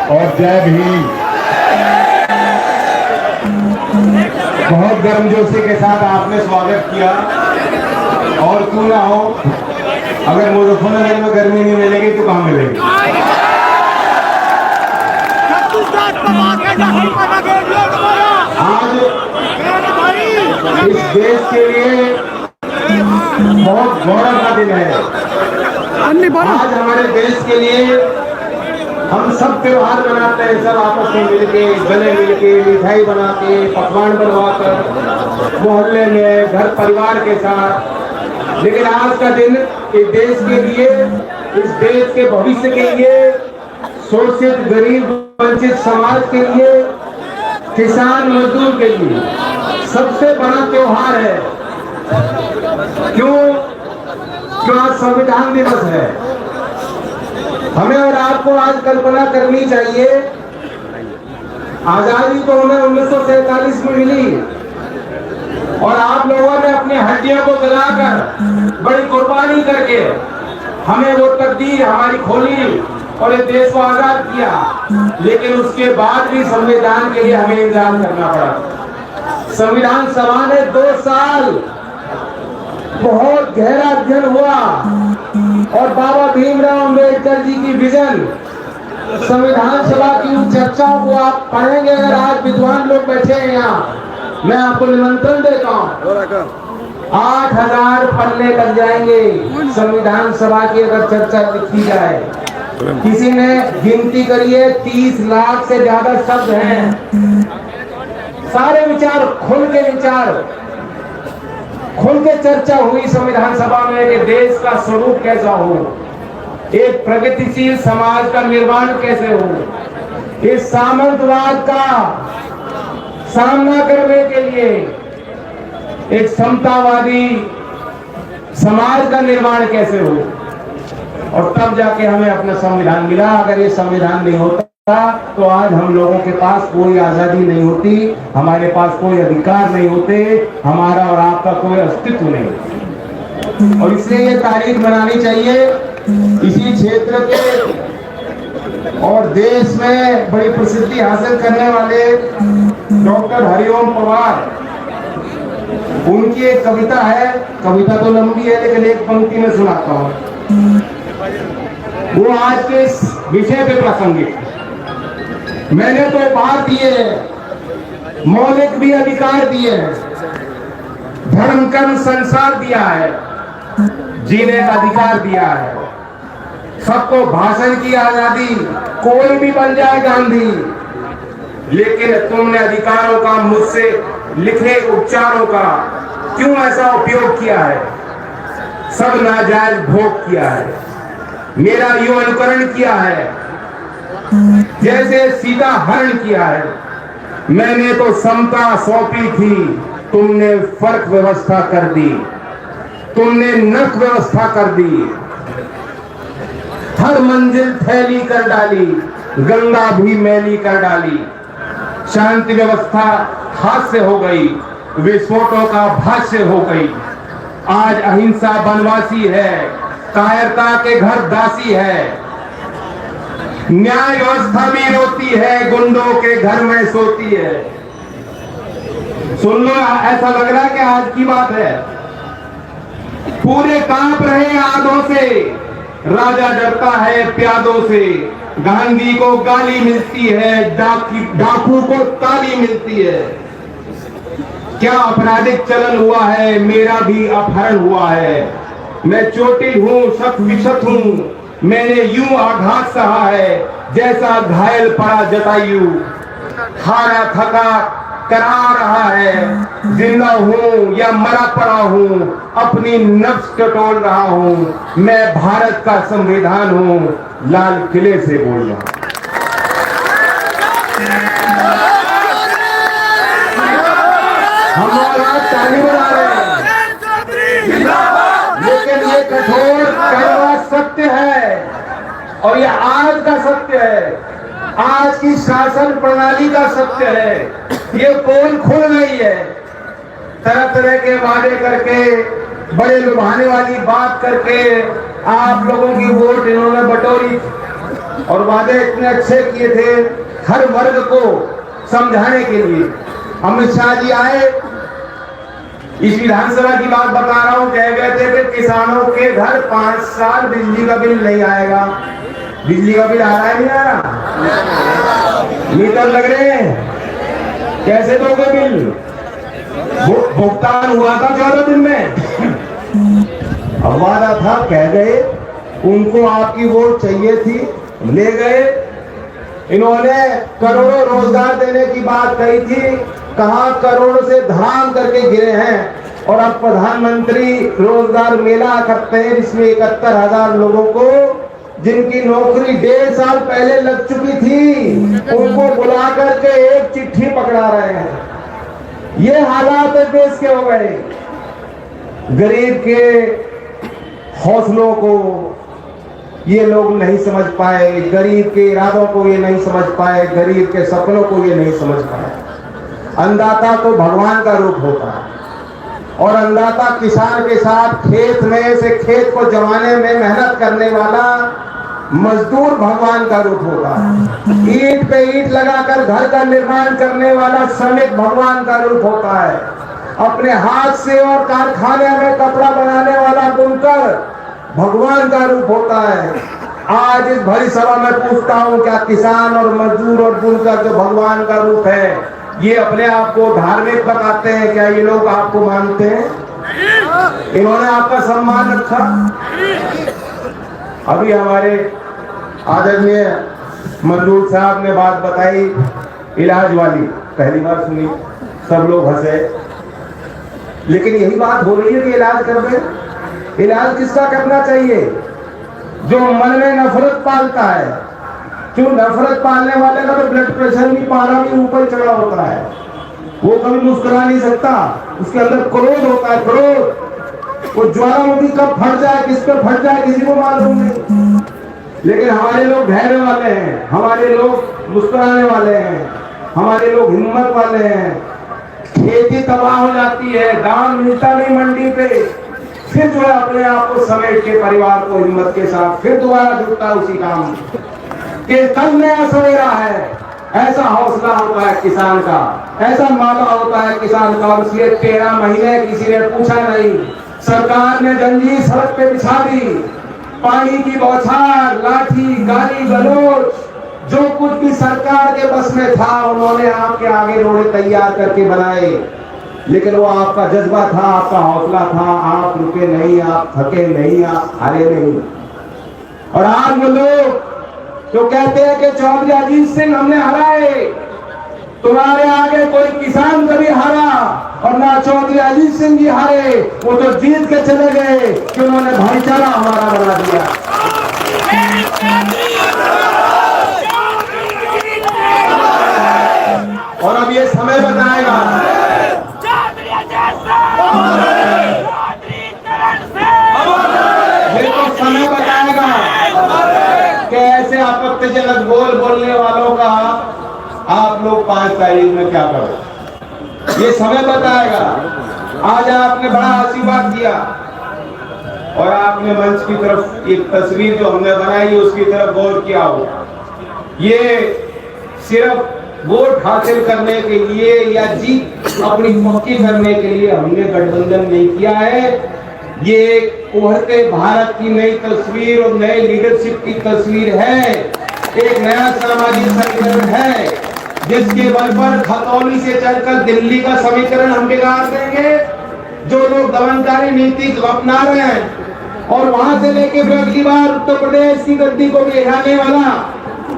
और जय भीम। बहुत गर्मजोशी के साथ आपने स्वागत किया। और क्यों ना हो, अगर मुजफ्फरनगर में गर्मी नहीं मिलेगी तो कहाँ मिलेगी। आज इस देश के लिए बहुत गौरव का दिन है। आज हमारे देश के लिए हम सब त्योहार मनाते हैं, सब आपस में मिलके, गले मिलके, मिठाई बना के, पकवान बनवाकर, मोहल्ले में, घर परिवार के साथ। लेकिन आज का दिन इस देश के लिए, इस देश के भविष्य के लिए, शोषित, गरीब, वंचित समाज के लिए, किसान मजदूर के लिए सबसे बड़ा त्योहार है। क्यों? आज संविधान दिवस है। हमें और आपको आज कल्पना करनी चाहिए, आजादी तो हमें 1947 में मिली और आप लोगों ने अपनी हड्डियों को जलाकर, बड़ी कुर्बानी करके हमें वो तकदीर हमारी खोली और इस देश को आजाद किया। लेकिन उसके बाद भी संविधान के लिए हमें इंतजार करना पड़ा। संविधान सभा ने 2 साल बहुत गहरा अध्ययन हुआ और बाबा भीमराव अंबेडकर जी की विजन, संविधान सभा की उन चर्चाओं को आप पढ़ेंगे। अगर आज विद्वान लोग बैठे हैं यहाँ, मैं आपको निमंत्रण देता हूँ। 8000 पन्ने लग जाएंगे संविधान सभा की अगर चर्चा लिखी जाए। किसी ने गिनती करिए, 30 लाख से ज्यादा शब्द हैं। सारे विचार खुल के चर्चा हुई संविधान सभा में कि देश का स्वरूप कैसा हो, एक प्रगतिशील समाज का निर्माण कैसे हो, इस सामंतवाद का सामना करने के लिए एक समतावादी समाज का निर्माण कैसे हो। और तब जाके हमें अपना संविधान मिला। अगर ये संविधान नहीं होता तो आज हम लोगों के पास कोई आजादी नहीं होती, हमारे पास कोई अधिकार नहीं होते, हमारा और आपका कोई अस्तित्व नहीं। और इसलिए ये तारीख मनानी चाहिए। इसी क्षेत्र के और देश में बड़ी प्रसिद्धि हासिल करने वाले डॉक्टर हरिओम पवार, उनकी एक कविता है। कविता तो लंबी है लेकिन एक पंक्ति में सुनाता हूँ, वो आज के इस विषय पे प्रासंगिक। मैंने तो बात दिए, मौलिक भी अधिकार दिए हैं, धर्म कर्म संसार दिया है, जीने का अधिकार दिया है, सबको भाषण की आजादी, कोई भी बन जाए गांधी। लेकिन तुमने अधिकारों का मुझसे लिखे उपचारों का क्यों ऐसा उपयोग किया है? सब नाजायज भोग किया है, मेरा यूं अनुकरण किया है जैसे सीता हरण किया है। मैंने तो समता सौंपी थी, तुमने फर्क व्यवस्था कर दी, तुमने नर्क व्यवस्था कर दी। हर मंजिल फैली कर डाली, गंगा भी मैली कर डाली। शांति व्यवस्था हाथ से हो गई, विस्फोटों का भाष्य हो गई। आज अहिंसा बनवासी है, कायरता के घर दासी है। न्याय व्यवस्था भी रोती है, गुंडों के घर में सोती है। सुन लो, ऐसा लग रहा है कि आज की बात है। पूरे कांप रहे आगों से, राजा डरता है प्यादों से। गांधी को गाली मिलती है, डाकू को ताली मिलती है। क्या आपराधिक चलन हुआ है, मेरा भी अपहरण हुआ है। मैं चोटिल हूँ, शत विशत हूँ, मैंने यूं आघात सहा है जैसा घायल पड़ा जटायु। हारा थका करा रहा है, जिंदा हूं या मरा पड़ा हूं, अपनी नफ्स टटोल रहा हूं। मैं भारत का संविधान हूं, लाल किले से बोल रहा हूं। हम लोग आज ताली बजा रहे हैं, लेकिन ये कठोर कड़वा सत्य है और ये आज का सत्य है, आज की शासन प्रणाली का सत्य है। ये पोल खुल गई है। तरह तरह के वादे करके, बड़े लुभाने वाली बात करके आप लोगों की वोट इन्होंने बटोरी। और वादे इतने अच्छे किए थे हर वर्ग को समझाने के लिए। अमित शाह जी आए, इस विधानसभा की बात बता रहा हूं, कह गए थे कि किसानों के घर 5 साल बिजली का बिल नहीं आएगा। बिजली का बिल आ रहा है, नहीं आ रहा? मीटर लग रहे हैं, कैसे दोगे बिल? भुगतान हुआ था 14 दिन में। अब वादा था, कह गए, उनको आपकी वोट चाहिए थी, ले गए। इन्होंने करोड़ों रोजगार देने की बात कही थी, कहां करोड़ों से धाम करके गिरे हैं। और अब प्रधानमंत्री रोजगार मेला करते हैं जिसमें 71,000 लोगों को, जिनकी नौकरी 1.5 साल पहले लग चुकी थी, उनको बुला करके एक चिट्ठी पकड़ा रहे हैं। ये हालात देश के हो गए। गरीब के हौसलों को ये लोग नहीं समझ पाए, गरीब के इरादों को ये नहीं समझ पाए, गरीब के सपनों को ये नहीं समझ पाए। अन्नदाता तो भगवान का रूप होता है और अन्नदाता किसान के साथ खेत में से खेत को जमाने में मेहनत करने वाला मजदूर भगवान का रूप होता है। ईंट पे ईंट लगाकर घर का निर्माण करने वाला श्रमिक भगवान का रूप होता है। अपने हाथ से और कारखाने में कपड़ा बनाने वाला बुनकर भगवान का रूप होता है। आज इस भरी सभा में पूछता हूं, क्या किसान और मजदूर और बुनकर जो भगवान का रूप है, ये अपने आप को धार्मिक बताते हैं? क्या ये लोग आपको मानते हैं? इन्होंने आपका सम्मान रखा? अभी हमारे आदरणीय मंजूर साहब ने बात बताई इलाज वाली, पहली बार सुनी, सब लोग हंसे। लेकिन यही बात हो रही है कि इलाज कर रहे। इलाज किसका करना चाहिए? जो मन में नफरत पालता है। क्यों? नफरत पालने वाले का तो ब्लड प्रेशर भी, पारा भी ऊपर चढ़ा होता है, वो कभी मुस्कुरा नहीं सकता, उसके अंदर क्रोध होता है, क्रोध। वो ज्वालामुखी कब फट जाए, किस पे फट जाए, किसी को मालूम नहीं। लेकिन हमारे लोग धैर्य वाले हैं, हमारे लोग मुस्कुराने वाले हैं, हमारे लोग हिम्मत वाले हैं। खेती तबाह हो जाती है, दाम मिलता नहीं मंडी पे, फिर जो है अपने आप को समेट के परिवार को हिम्मत के साथ फिर दोबारा जुटता है उसी काम के। कल नया सवेरा है, ऐसा हौसला होता है किसान का, ऐसा माला होता है किसान का। और इसलिए 13 महीने किसी ने पूछा नहीं, सरकार ने जंजीर सड़क पे बिछा दी, पानी की बौछार, लाठी, गाली गलौज, जो कुछ भी सरकार के बस में था उन्होंने आपके आगे रोड़े तैयार करके बनाए। लेकिन वो आपका जज्बा था, आपका हौसला था, आप रुके नहीं, आप थके नहीं, आप हारे नहीं। और आज वो लोग जो कहते हैं कि चौधरी अजीत सिंह हमने हराए, तुम्हारे आगे कोई किसान कभी हारा और ना चौधरी अजीत सिंह जी हारे, वो तो जीत के चले गए कि उन्होंने भाईचारा हमारा बना दिया। और अब ये समय बताएगा, ये तो समय बताएगा कि ऐसे आपत्तिजनक बोल बोलने वालों का आप लोग 5 तारीख में क्या करो, ये समय बताएगा। आज आपने बड़ा आशीर्वाद दिया और आपने मंच की तरफ एक तस्वीर जो हमने बनाई उसकी तरफ गौर किया हो। ये सिर्फ वोट हासिल करने के लिए या जीत अपनी पक्की करने के लिए हमने गठबंधन नहीं किया है। ये एक उभरते भारत की नई तस्वीर और नए लीडरशिप की तस्वीर है। एक नया सामाजिक समीकरण है जिसके बल पर खतौनी से चलकर दिल्ली का समीकरण हम बिगाड़ देंगे। जो लोग दमनकारी नीति अपना रहे हैं और वहां से लेके फिर अगली बार उत्तर प्रदेश की गद्दी को भी हिलाने वाला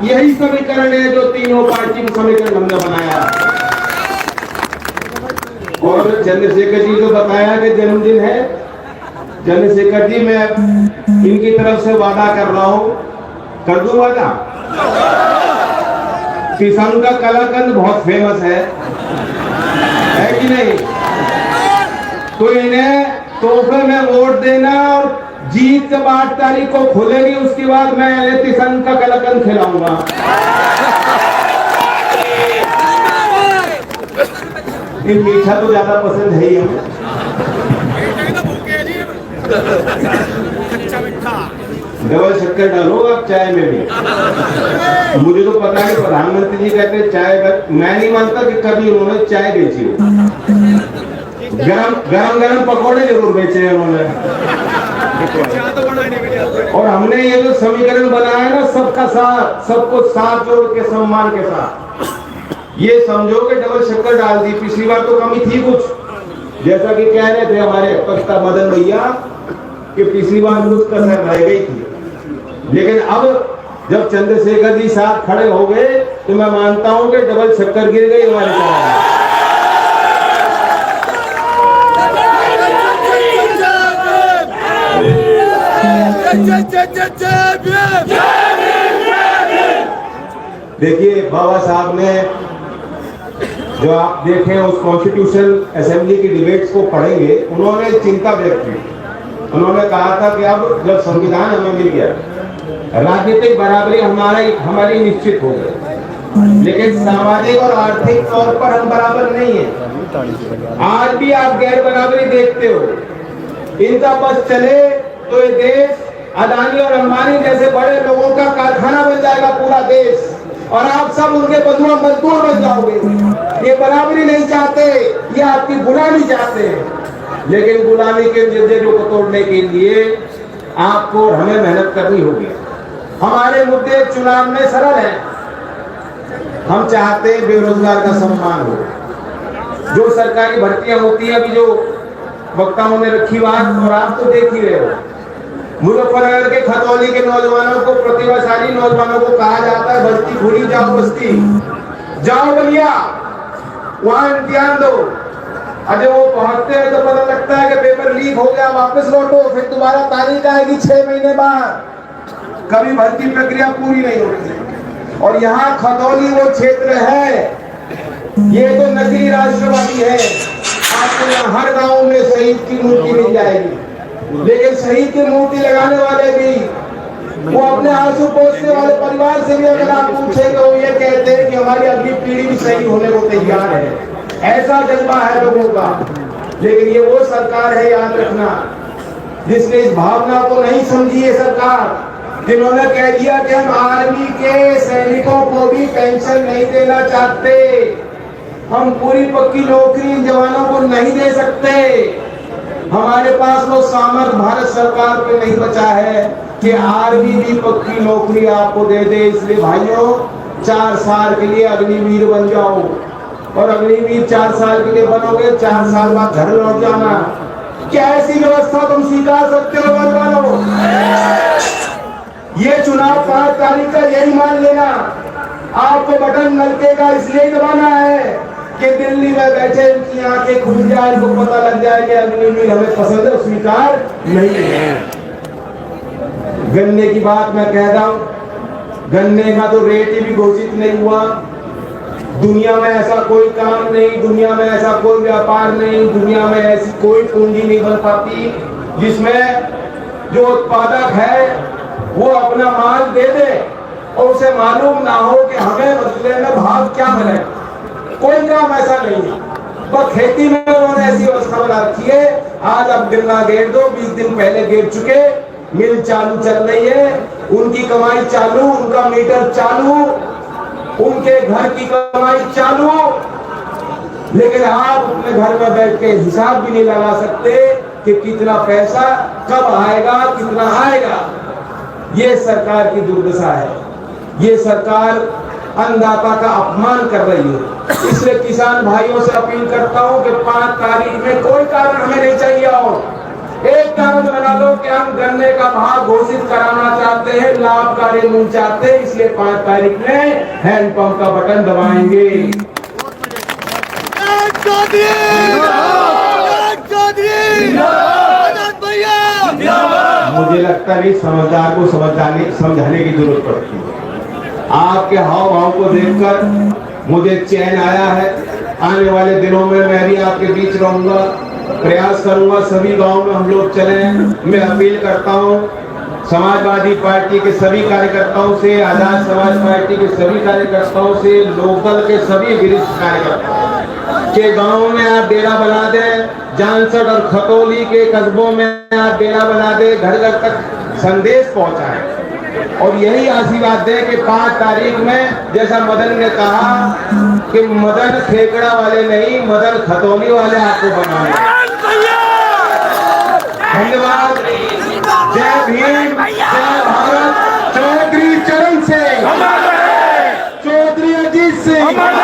यही समीकरण है जो तीनों पार्टी का समीकरण हमने बनाया। और चंद्रशेखर जी को बताया कि जन्मदिन है, चंद्रशेखर जी मैं इनकी तरफ से वादा कर रहा हूं, कर दूं वादा। किसान का कलाकंद बहुत फेमस है कि नहीं? तो इन्हें तोहफे में वोट देना और जीत जब 8 तारीख को खुलेगी उसके बाद मैं किसान का कलाकंद खिलाऊंगा। मीठा तो ज्यादा पसंद है ही हमें। डबल शक्कर डालो आप चाय में भी। मुझे तो पता नहीं, प्रधानमंत्री जी कहते हैं चाय, मैं नहीं मानता कि कभी उन्होंने चाय बेची हो। गरम गरम गरम पकौड़े जरूर बेचे हैं उन्होंने। और हमने ये जो समीकरण बनाया ना, सबका साथ, सबको साथ जोड़ के सम्मान के साथ, ये समझो कि डबल शक्कर डाल दी। पिछली बार तो कमी थी कुछ, जैसा कि कह रहे थे हमारे पक्ता मदन भैया कि पिछली बार कुछ कसर रह गई थी, लेकिन अब जब चंद्रशेखर जी साथ खड़े हो गए तो मैं मानता हूं कि डबल शक्कर गिर गई हमारे साथ। देखिए बाबा साहब ने, जो आप देखें उस कॉन्स्टिट्यूशनल असेंबली की डिबेट्स को पढ़ेंगे, उन्होंने चिंता व्यक्त की। उन्होंने कहा था कि अब जब संविधान हमें मिल गया, राजनीतिक बराबरी हमारी निश्चित हो गई, लेकिन सामाजिक और आर्थिक तौर पर हम बराबर नहीं है। आज भी आप गैर बराबरी देखते हो। इनका बस चले तो ये देश अदानी और अंबानी जैसे बड़े लोगों का कारखाना बन जाएगा पूरा देश, और आप सब उनके बंधुआ मजदूर बन जाओगे। ये बराबरी नहीं चाहते, ये आपकी गुलामी चाहते हैं। लेकिन गुलामी के निर्देशों को तोड़ने के लिए आपको और हमें मेहनत करनी होगी। हमारे मुद्दे चुनाव में सरल हैं। हम चाहते हैं बेरोजगार का सम्मान हो। जो सरकारी भर्तियां होती है, अभी जो वक्ताओं ने रखी बात, और आप तो देख ही रहे हो, मुजफ्फरनगर के खतौली के नौजवानों को, प्रतिभाशाली नौजवानों को कहा जाता है भर्ती भूली जाओ, बस्ती जाओ बलिया, वहां इम्तिहान दो। अरे वो पहुंचते हैं तो पता लगता है कि पेपर लीक हो गया, वापस लौटो, फिर दोबारा तारीख आएगी 6 महीने बाद। कभी भर्ती प्रक्रिया पूरी नहीं होती। और यहाँ खतौली वो क्षेत्र है, ये तो नकली राष्ट्रवादी है। आपको यहाँ हर गांव में शहीद की मूर्ति मिल जाएगी, लेकिन शहीद की मूर्ति लगाने वाले भी, वो अपने आंसू पोंछने वाले परिवार से भी अगर आप पूछे तो ये कहते हैं कि हमारी अगली पीढ़ी भी शहीद होने को तैयार है। ऐसा जज्बा है लोगों का। लेकिन ये वो सरकार है, याद रखना, जिसने इस भावना को नहीं समझी। ये सरकार जिन्होंने कह दिया कि हम आर्मी के सैनिकों को भी पेंशन नहीं देना चाहते, हम पूरी पक्की नौकरी जवानों को नहीं दे सकते। हमारे पास वो सामर्थ्य भारत सरकार पे नहीं बचा है कि आर्मी भी पक्की नौकरी आपको दे दे। इसलिए भाइयों, 4 साल के लिए अग्निवीर बन जाओ, और अग्निवीर 4 साल के लिए बनोगे, 4 साल बाद घर लौट जाना। क्या ऐसी व्यवस्था तुम स्वीकार सकते हो नौजवानों? ये चुनाव 5 तारीख का यही मान लेना। आपको बटन नलके का इसलिए दबाना है कि दिल्ली में बैठे इनकी आंखें खुल जाए, इनको पता लग जाए कि अग्निवीर हमें पसंद है, स्वीकार नहीं है। गन्ने की बात मैं कह रहा हूं, गन्ने का तो रेट ही भी घोषित नहीं हुआ। दुनिया में ऐसा कोई काम नहीं, दुनिया में ऐसा कोई व्यापार नहीं, दुनिया में ऐसी कोई पूंजी नहीं बन पाती जिसमें जो उत्पादक है वो अपना माल दे दे और उसे मालूम ना हो कि हमें बदले में भाव क्या मिले। कोई काम ऐसा नहीं है। पर खेती में उन्होंने ऐसी व्यवस्था बना रखी है। आज अब गन्ना गेर दो, 20 दिन पहले गेर चुके, मिल चालू चल रही है, उनकी कमाई चालू, उनका मीटर चालू, उनके घर की कमाई चालू। लेकिन आप अपने घर में बैठ के हिसाब भी नहीं लगा सकते कि कितना पैसा कब आएगा, कितना आएगा। ये सरकार की दुर्दशा है। ये सरकार अन्नदाता का अपमान कर रही है। इसलिए किसान भाइयों से अपील करता हूं कि 5 तारीख में कोई कारण हमें नहीं चाहिए, और एक कारण बना लो कि हम गन्ने का भाव घोषित कराना चाहते हैं, लाभकारी मूल्य चाहते हैं। इसलिए 5 तारीख में हैंडपंप का बटन दबाएंगे। मुझे लगता है समझदार को समझाने की जरूरत पड़ती है। आपके हाव भाव को देखकर मुझे चैन आया है। आने वाले दिनों में मैं भी आपके बीच रहूंगा, प्रयास करूंगा सभी गांव में हम लोग चलें। मैं अपील करता हूं समाजवादी पार्टी के सभी कार्यकर्ताओं से, आजाद समाज पार्टी के सभी कार्यकर्ताओं से, लोकदल के सभी वरिष्ठ कार्यकर्ताओं के गांव में आप डेरा बना दें, जानसठ और खतौली के कस्बों में आप डेरा बना दें, घर घर तक संदेश पहुंचाएं और यही आशीर्वाद दें कि 5 तारीख में, जैसा मदन ने कहा कि मदन खेकड़ा वाले नहीं, मदन खतौनी वाले आपको बनाए। धन्यवाद। जय भीम, जय भारत। चौधरी चरण सिंह, चौधरी अजीत सिंह।